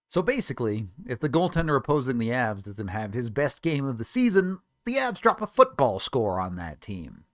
So basically, if the goaltender opposing the Avs doesn't have his best game of the season, the Avs drop a football score on that team.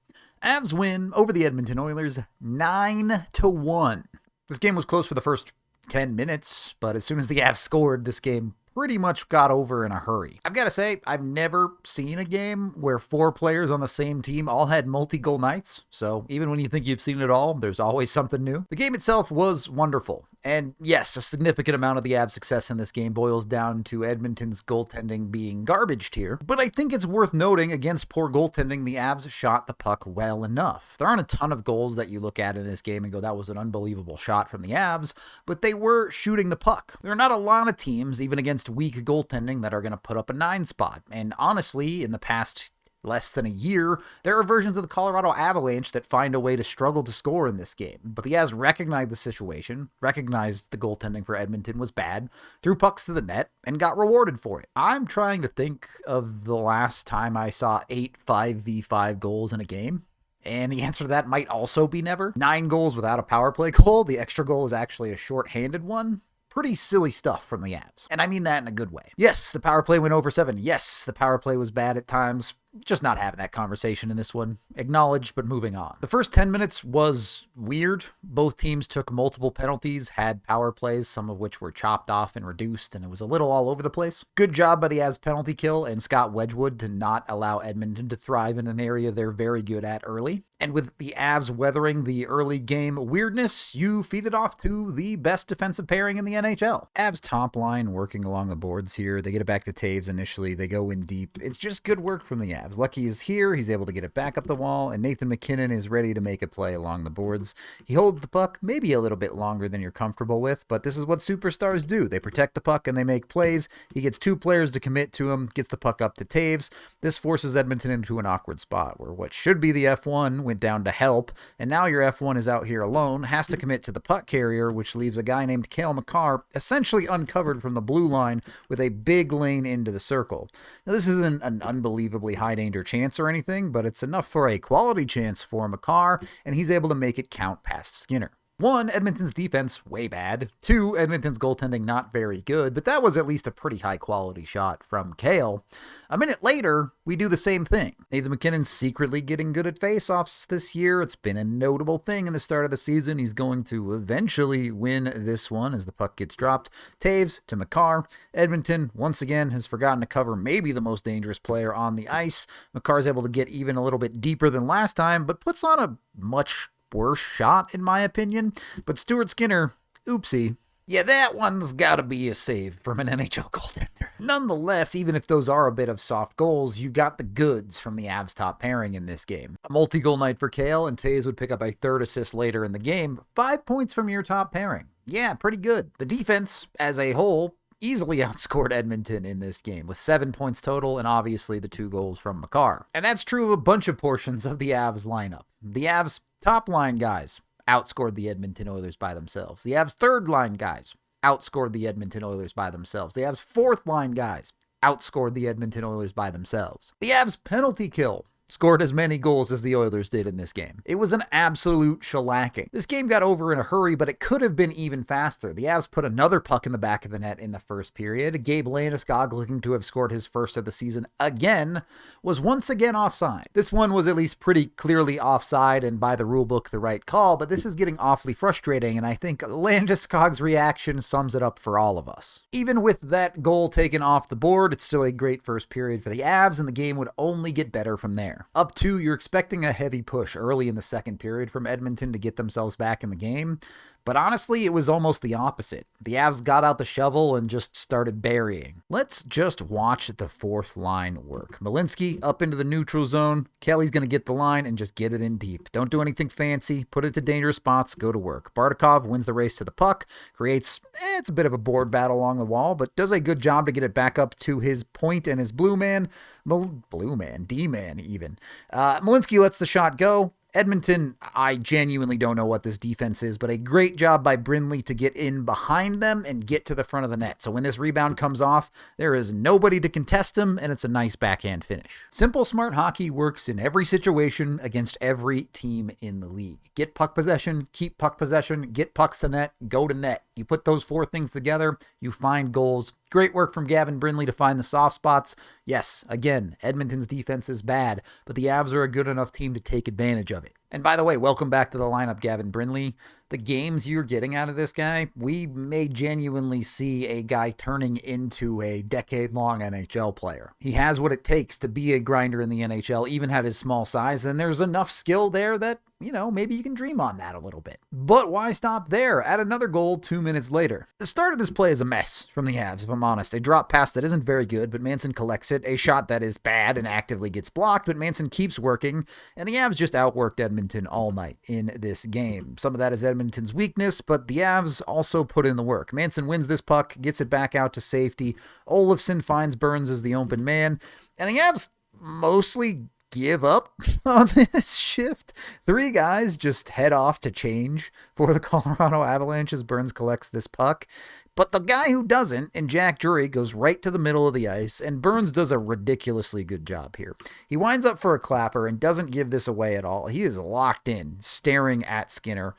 Avs win over the Edmonton Oilers 9-1. This game was close for the first 10 minutes, but as soon as the Avs scored, this game pretty much got over in a hurry. I've got to say, I've never seen a game where 4 players on the same team all had multi-goal nights, so even when you think you've seen it all, there's always something new. The game itself was wonderful, and yes, a significant amount of the Avs' success in this game boils down to Edmonton's goaltending being garbage tier, but I think it's worth noting against poor goaltending, the Avs shot the puck well enough. There aren't a ton of goals that you look at in this game and go, that was an unbelievable shot from the Avs, but they were shooting the puck. There are not a lot of teams, even against weak goaltending, that are going to put up a 9 spot, and honestly, in the past less than a year, there are versions of the Colorado Avalanche that find a way to struggle to score in this game. But the Avs recognized the situation, recognized the goaltending for Edmonton was bad, threw pucks to the net, and got rewarded for it. I'm trying to think of the last time I saw 8 5v5 goals in a game. And the answer to that might also be never. 9 goals without a power play goal. The extra goal is actually a shorthanded one. Pretty silly stuff from the Avs. And I mean that in a good way. Yes, the power play went over 7. Yes, the power play was bad at times. Just not having that conversation in this one. Acknowledged, but moving on. The first 10 minutes was weird. Both teams took multiple penalties, had power plays, some of which were chopped off and reduced, and it was a little all over the place. Good job by the Avs penalty kill and Scott Wedgwood to not allow Edmonton to thrive in an area they're very good at early. And with the Avs weathering the early game weirdness, you feed it off to the best defensive pairing in the NHL. Avs top line working along the boards here. They get it back to Taves initially. They go in deep. It's just good work from the Avs. Lucky is here. He's able to get it back up the wall, and Nathan MacKinnon is ready to make a play along the boards. He holds the puck maybe a little bit longer than you're comfortable with, but this is what superstars do. They protect the puck and they make plays. He gets 2 players to commit to him, gets the puck up to Taves. This forces Edmonton into an awkward spot where what should be the F1 went down to help, and now your F1 is out here alone, has to commit to the puck carrier, which leaves a guy named Makar essentially uncovered from the blue line with a big lane into the circle. Now, this isn't an unbelievably high danger chance or anything, but it's enough for a quality chance for Makar, and he's able to make it count past Skinner. 1, Edmonton's defense, way bad. 2, Edmonton's goaltending, not very good, but that was at least a pretty high-quality shot from Cale. A minute later, we do the same thing. Nathan MacKinnon's secretly getting good at face-offs this year. It's been a notable thing in the start of the season. He's going to eventually win this one as the puck gets dropped. Taves to Makar. Edmonton, once again, has forgotten to cover maybe the most dangerous player on the ice. Makar's able to get even a little bit deeper than last time, but puts on a much worse shot, in my opinion. But Stuart Skinner, oopsie. Yeah, that one's gotta be a save from an NHL goaltender. Nonetheless, even if those are a bit of soft goals, you got the goods from the Avs top pairing in this game. A multi-goal night for Cale, and Taves would pick up a 3rd assist later in the game. 5 points from your top pairing. Yeah, pretty good. The defense, as a whole, easily outscored Edmonton in this game with 7 points total and obviously the 2 goals from Makar. And that's true of a bunch of portions of the Avs lineup. The Avs top line guys outscored the Edmonton Oilers by themselves. The Avs third line guys outscored the Edmonton Oilers by themselves. The Avs fourth line guys outscored the Edmonton Oilers by themselves. The Avs penalty kill scored as many goals as the Oilers did in this game. It was an absolute shellacking. This game got over in a hurry, but it could have been even faster. The Avs put another puck in the back of the net in the first period. Gabe Landeskog, looking to have scored his first of the season again, was once again offside. This one was at least pretty clearly offside and by the rulebook the right call, but this is getting awfully frustrating, and I think Landeskog's reaction sums it up for all of us. Even with that goal taken off the board, it's still a great first period for the Avs, and the game would only get better from there. Up 2, you're expecting a heavy push early in the second period from Edmonton to get themselves back in the game. But honestly, it was almost the opposite. The Avs got out the shovel and just started burying. Let's just watch the 4th line work. Malinsky up into the neutral zone. Kelly's going to get the line and just get it in deep. Don't do anything fancy. Put it to dangerous spots. Go to work. Bardakov wins the race to the puck. Creates, it's a bit of a board battle along the wall, but does a good job to get it back up to his point and his blue man. D-man even. Malinsky lets the shot go. Edmonton, I genuinely don't know what this defense is, but a great job by Brindley to get in behind them and get to the front of the net. So when this rebound comes off, there is nobody to contest him, and it's a nice backhand finish. Simple, smart hockey works in every situation against every team in the league. Get puck possession, keep puck possession, get pucks to net, go to net. You put those four things together, you find goals. Great work from Gavin Brindley to find the soft spots. Yes, again, Edmonton's defense is bad, but the Avs are a good enough team to take advantage of it. And by the way, welcome back to the lineup, Gavin Brindley. The games you're getting out of this guy, we may genuinely see a guy turning into a decade-long NHL player. He has what it takes to be a grinder in the NHL, even at his small size, and there's enough skill there that, maybe you can dream on that a little bit. But why stop there? Add another goal 2 minutes later. The start of this play is a mess from the Avs, if I'm honest. A drop pass that isn't very good, but Manson collects it. A shot that is bad and actively gets blocked, but Manson keeps working, and the Avs just outworked Edmonton all night in this game. Some of that is Edmonton's weakness, but the Avs also put in the work. Manson wins this puck, gets it back out to safety. Olofsson finds Burns as the open man, and the Avs mostly give up on this shift. 3 guys just head off to change for the Colorado Avalanche as Burns collects this puck. But the guy who doesn't, and Jack Drury, goes right to the middle of the ice, and Burns does a ridiculously good job here. He winds up for a clapper and doesn't give this away at all. He is locked in, staring at Skinner,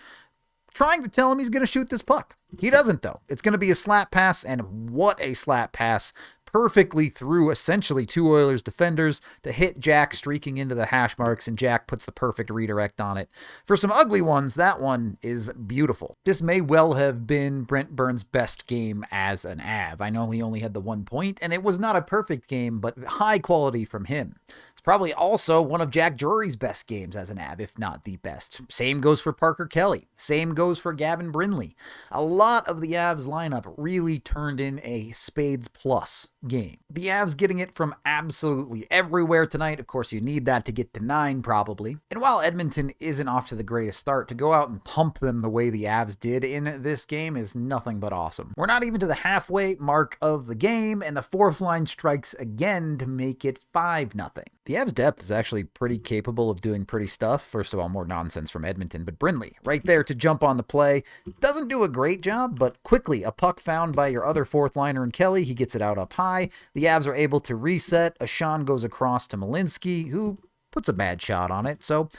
trying to tell him he's going to shoot this puck. He doesn't, though. It's going to be a slap pass, and what a slap pass. Perfectly through essentially 2 Oilers defenders to hit Jack streaking into the hash marks, and Jack puts the perfect redirect on it. For some ugly ones, that one is beautiful. This may well have been Brent Burns' best game as an Av. I know he only had the 1 point, and it was not a perfect game, but high quality from him. It's probably also one of Jack Drury's best games as an Av, if not the best. Same goes for Parker Kelly. Same goes for Gavin Brindley. A lot of the Avs lineup really turned in a Spades plus game. The Avs getting it from absolutely everywhere tonight. Of course, you need that to get to 9 probably. And while Edmonton isn't off to the greatest start, to go out and pump them the way the Avs did in this game is nothing but awesome. We're not even to the halfway mark of the game, and the fourth line strikes again to make it 5-0. The Avs depth is actually pretty capable of doing pretty stuff. First of all, more nonsense from Edmonton, but Brindley right there to jump on the play. Doesn't do a great job, but quickly a puck found by your other fourth liner in Kelly. He gets it out up high. The Avs are able to reset. Ashan goes across to Malinsky, who puts a bad shot on it. So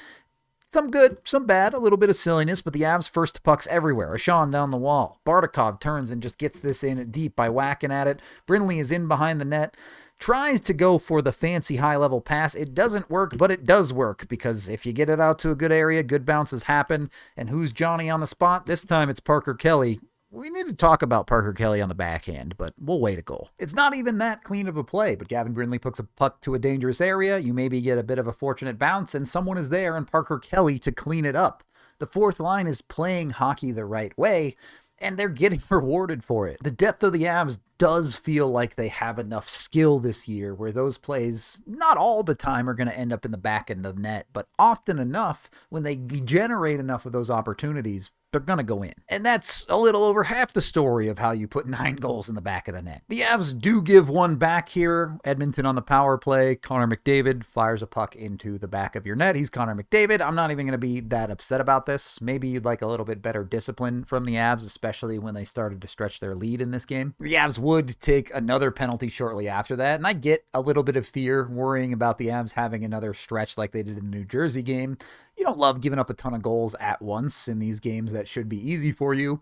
some good, some bad, a little bit of silliness, but the Avs first to pucks everywhere. Ashan down the wall. Bardakov turns and just gets this in deep by whacking at it. Brindley is in behind the net. Tries to go for the fancy high-level pass. It doesn't work, but it does work, because if you get it out to a good area, good bounces happen. And who's Johnny on the spot? This time it's Parker Kelly. We need to talk about Parker Kelly on the backhand, but we'll wait a goal. It's not even that clean of a play, but Gavin Brindley puts a puck to a dangerous area. You maybe get a bit of a fortunate bounce, and someone is there, and Parker Kelly to clean it up. The fourth line is playing hockey the right way, and they're getting rewarded for it. The depth of the Avs does feel like they have enough skill this year where those plays, not all the time, are going to end up in the back end of the net, but often enough, when they generate enough of those opportunities, they're going to go in. And that's a little over half the story of how you put 9 goals in the back of the net. The Avs do give one back here. Edmonton on the power play. Connor McDavid fires a puck into the back of your net. He's Connor McDavid. I'm not even going to be that upset about this. Maybe you'd like a little bit better discipline from the Avs, especially when they started to stretch their lead in this game. The Avs would take another penalty shortly after that, and I get a little bit of fear worrying about the Avs having another stretch like they did in the New Jersey game. You don't love giving up a ton of goals at once in these games that should be easy for you.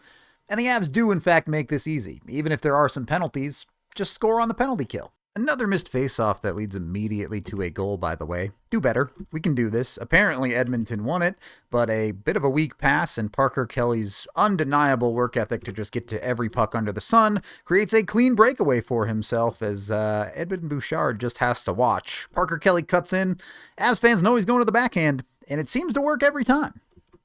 And the Avs do, in fact, make this easy. Even if there are some penalties, just score on the penalty kill. Another missed faceoff that leads immediately to a goal, by the way. Do better. We can do this. Apparently, Edmonton won it, but a bit of a weak pass, and Parker Kelly's undeniable work ethic to just get to every puck under the sun creates a clean breakaway for himself as Edmund Bouchard just has to watch. Parker Kelly cuts in. Avs fans know he's going to the backhand, and it seems to work every time.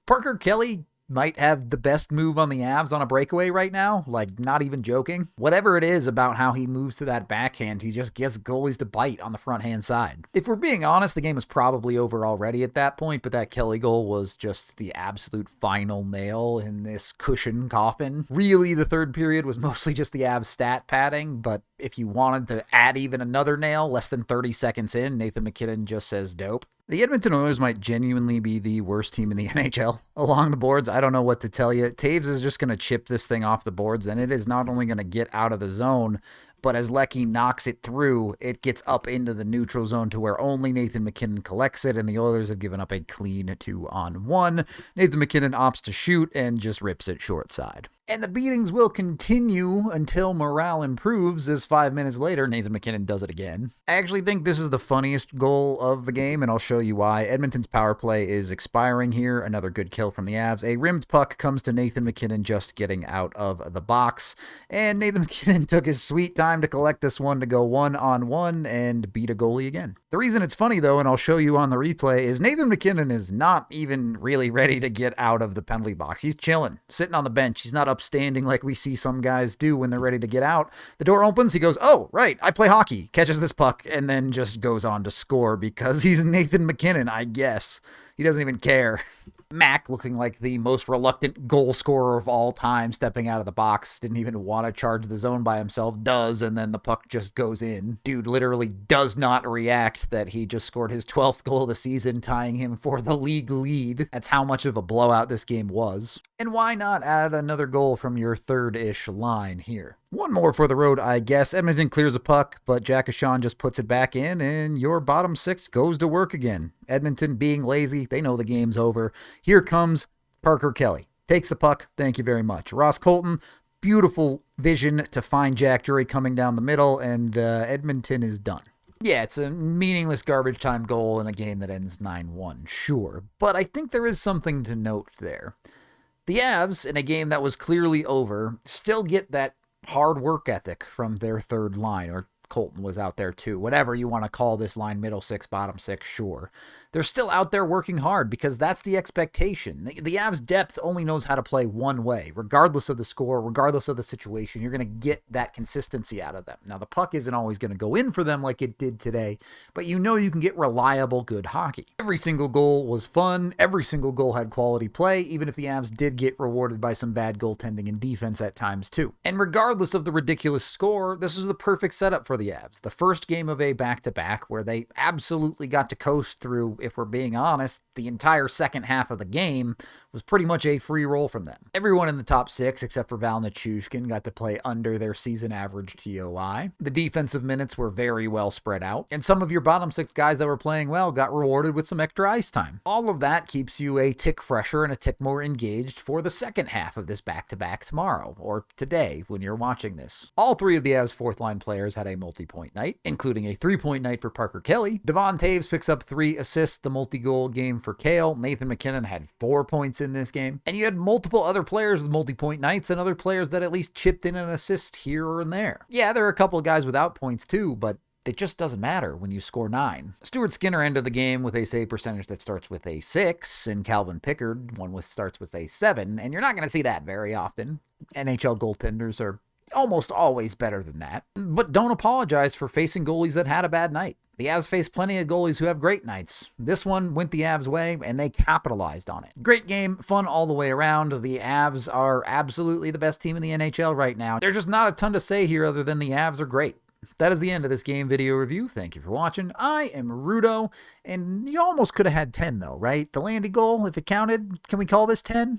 Parker Kelly might have the best move on the Avs on a breakaway right now, like not even joking. Whatever it is about how he moves to that backhand, he just gets goalies to bite on the front hand side. If we're being honest, the game was probably over already at that point, but that Kelly goal was just the absolute final nail in this cushion coffin. Really, the third period was mostly just the Avs stat padding, but if you wanted to add even another nail, less than 30 seconds in, Nathan MacKinnon just says dope. The Edmonton Oilers might genuinely be the worst team in the NHL along the boards. I don't know what to tell you. Taves is just going to chip this thing off the boards, and it is not only going to get out of the zone, but as Leckie knocks it through, it gets up into the neutral zone to where only Nathan MacKinnon collects it, and the Oilers have given up a clean 2-on-1. Nathan MacKinnon opts to shoot and just rips it short side. And the beatings will continue until morale improves, as 5 minutes later, Nathan MacKinnon does it again. I actually think this is the funniest goal of the game, and I'll show you why. Edmonton's power play is expiring here. Another good kill from the Avs. A rimmed puck comes to Nathan MacKinnon just getting out of the box, and Nathan MacKinnon took his sweet time to collect this one to go 1-on-1 and beat a goalie again. The reason it's funny, though, and I'll show you on the replay, is Nathan MacKinnon is not even really ready to get out of the penalty box. He's chilling, sitting on the bench. He's not upstanding like we see some guys do when they're ready to get out. The door opens, he goes, "Oh, right, I play hockey," catches this puck, and then just goes on to score because he's Nathan MacKinnon, I guess. He doesn't even care. Mac, looking like the most reluctant goal scorer of all time, stepping out of the box, didn't even want to charge the zone by himself, does, and then the puck just goes in. Dude literally does not react that he just scored his 12th goal of the season, tying him for the league lead. That's how much of a blowout this game was. And why not add another goal from your third-ish line here? One more for the road, I guess. Edmonton clears a puck, but Jack Ashawn just puts it back in, and your bottom six goes to work again. Edmonton being lazy, they know the game's over. Here comes Parker Kelly. Takes the puck, thank you very much. Ross Colton, beautiful vision to find Jack Drury coming down the middle, and Edmonton is done. Yeah, it's a meaningless garbage time goal in a game that ends 9-1, sure. But I think there is something to note there. The Avs, in a game that was clearly over, still get that hard work ethic from their third line, or Colton was out there too. Whatever you want to call this line, middle six, bottom six, sure. They're still out there working hard because that's the expectation. The Avs depth only knows how to play one way. Regardless of the score, regardless of the situation, you're going to get that consistency out of them. Now, the puck isn't always going to go in for them like it did today, but you know you can get reliable, good hockey. Every single goal was fun. Every single goal had quality play, even if the Avs did get rewarded by some bad goaltending and defense at times too. And regardless of the ridiculous score, this is the perfect setup for the Avs. The first game of a back-to-back where they absolutely got to coast through, if we're being honest, the entire second half of the game was pretty much a free roll from them. Everyone in the top six, except for Val Nichushkin, got to play under their season average TOI. The defensive minutes were very well spread out, and some of your bottom six guys that were playing well got rewarded with some extra ice time. All of that keeps you a tick fresher and a tick more engaged for the second half of this back-to-back tomorrow, or today when you're watching this. All three of the Avs' fourth-line players had a multi-point night, including a 3-point night for Parker Kelly. Devon Taves picks up 3 assists, the multi-goal game for Kale. Nathan MacKinnon had 4 points in this game. And you had multiple other players with multi-point nights and other players that at least chipped in an assist here and there. Yeah, there are a couple of guys without points too, but it just doesn't matter when you score 9. Stuart Skinner ended the game with a save percentage that starts with a 6, and Calvin Pickard starts with a 7, and you're not going to see that very often. NHL goaltenders are almost always better than that. But don't apologize for facing goalies that had a bad night. The Avs face plenty of goalies who have great nights. This one went the Avs' way, and they capitalized on it. Great game, fun all the way around. The Avs are absolutely the best team in the NHL right now. There's just not a ton to say here other than the Avs are great. That is the end of this game video review. Thank you for watching. I am Rudo, and you almost could have had 10 though, right? The Landy goal, if it counted, can we call this 10?